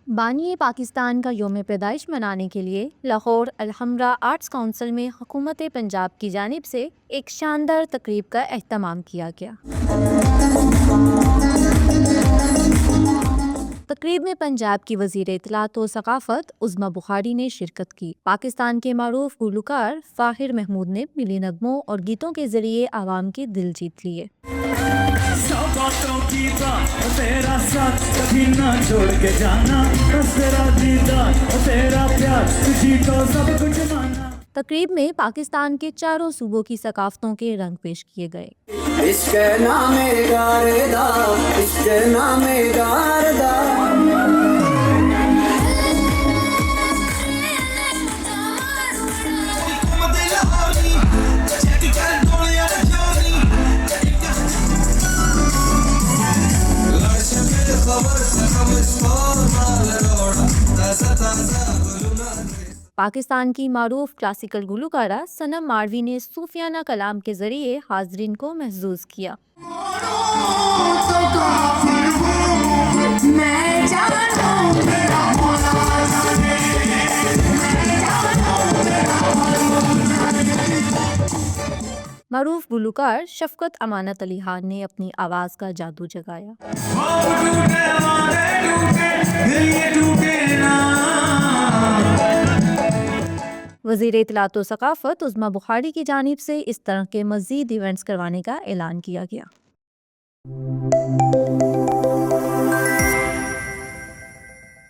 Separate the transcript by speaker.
Speaker 1: بانی پاکستان کا یوم پیدائش منانے کے لیے لاہور الحمرا آرٹس کونسل میں حکومت پنجاب کی جانب سے ایک شاندار تقریب کا اہتمام کیا گیا۔ تقریب میں پنجاب کی وزیر اطلاعات و ثقافت عظمیٰ بخاری نے شرکت کی۔ پاکستان کے معروف گلوکار فاخر محمود نے ملی نغموں اور گیتوں کے ذریعے عوام کے دل جیت لیے۔ تقریب میں پاکستان کے چاروں صوبوں کی ثقافتوں کے رنگ پیش کیے گئے۔ پاکستان کی معروف کلاسیکل گلوکارہ صنم ماروی نے صوفیانہ کلام کے ذریعے حاضرین کو محظوظ کیا۔ معروف گلوکار شفقت امانت علی خان نے اپنی آواز کا جادو جگایا۔ وزیر اطلاعات و ثقافت عظمیٰ بخاری کی جانب سے اس طرح کے مزید ایونٹس کروانے کا اعلان کیا گیا۔